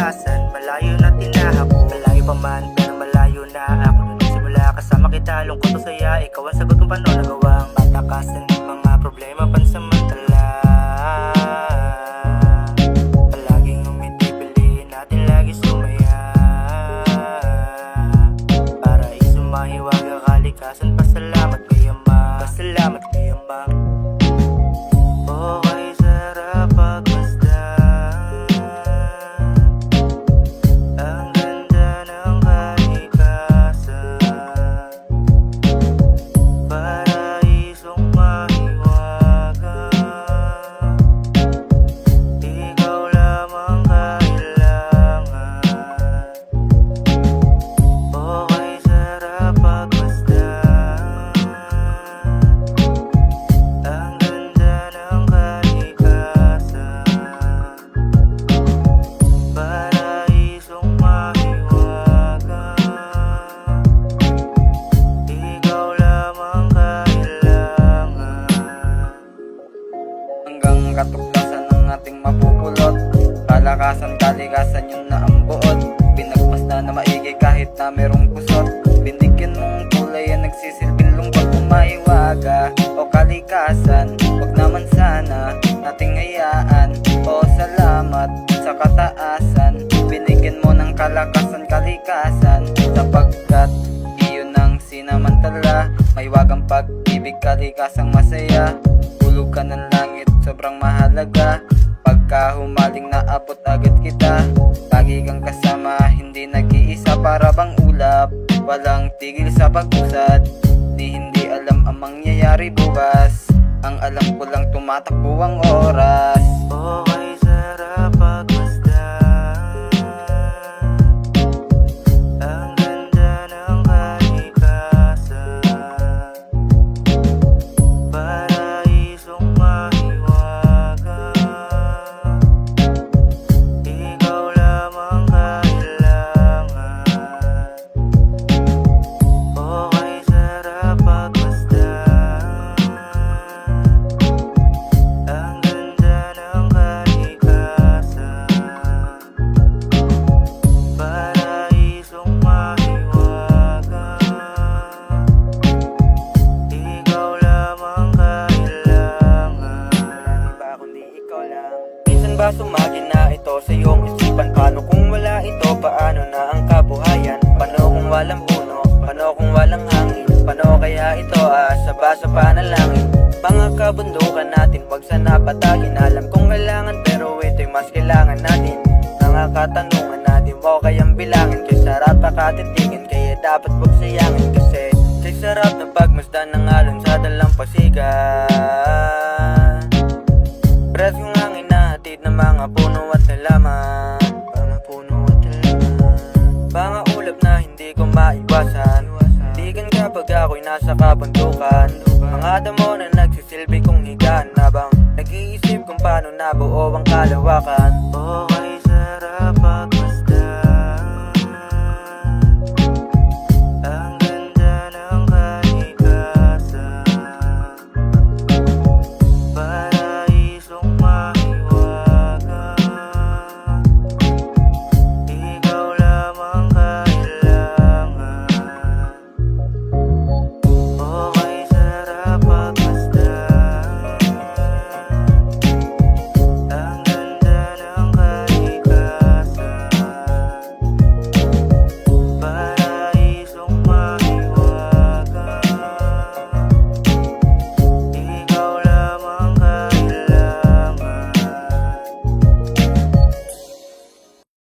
kalikasan, malayo na tinahako. Malayo pa man, pero malayo na ako. Nung nagsimula kasama kita, lungkot o saya, ikaw ang sagot kung paano nagawang patakasan ng mga problema pansamantala. Palaging umiti, piliin natin lagi sumaya. Para isumahiwag ang kalikasan, pasalamat kay Ama, pasalamat kay Ama. Okay, sarap pagmasdan. Ang ganda ng kalikasan, paraisong mahiwaga. Ikaw lamang kailangan. Okay, sarap pagmasdan. Ang ganda ng kalikasan, paraisong mahiwaga. Ikaw lamang kailangan. Hanggang katuklasan ng ating mapupulot, kalakasan, kalikasan yun na ang buod. Pinagmasdan na maigi kahit na merong kusot. Binigyan mong kulay ang nagsisilbing lungkot kung maiwaga. O kalikasan, wag naman sana nating hayaan. O salamat sa kataasan, binigyan mo ng kalakasan, kalikasan. Sapagkat iyon ang sinamantala, may wagang pag-ibig, kalikasang masaya. Hulugan ng langit, sobrang mahalaga. Pagka humaling naabot agad kita, lagi kang kasama, hindi nag-iisa. Para bang ulap, walang tigil sa pag-usad. Hindi alam ang mangyayari bukas, ang alam ko lang tumatakbo ang oras. Okay, sarap pagmasdan. Ang ganda ng kalikasan, paraisong mahiwaga. Ikaw lamang kailangan. Okay, sarap pagmasdan. Ang ganda ng kalikasan, paraisong mahiwaga. Ikaw lamang kailangan. Iba kundi ikaw lang. Minsan ba sumagi na ito sa iyong isipan? Paano kung wala ito? Paano na ang kabuhayan? Paano kung walang puno? Paano kung walang hangin? Paano kaya ito asaba sa panalangin? Mga kabundukan natin, wag sana patagin. Alam kong kailangan, pero ito'y mas kailangan natin. Mga katanungan natin, wow kayang bilangin. Kaya sarap pakatitigin, kaya dapat wag sayangin. Kasi sa sarap na pagmasdan ng alon sa dalampasigan. Preskong hangin na hatid ng mga puno at halaman. Mga puno at halaman, mga ulap na hindi ko maiwasan. Digan kapag ako'y nasa kabundukan. Mga damo na nagsisilbi kong higaan, habang nag-iisip kung paano nabuo ang kalawakan.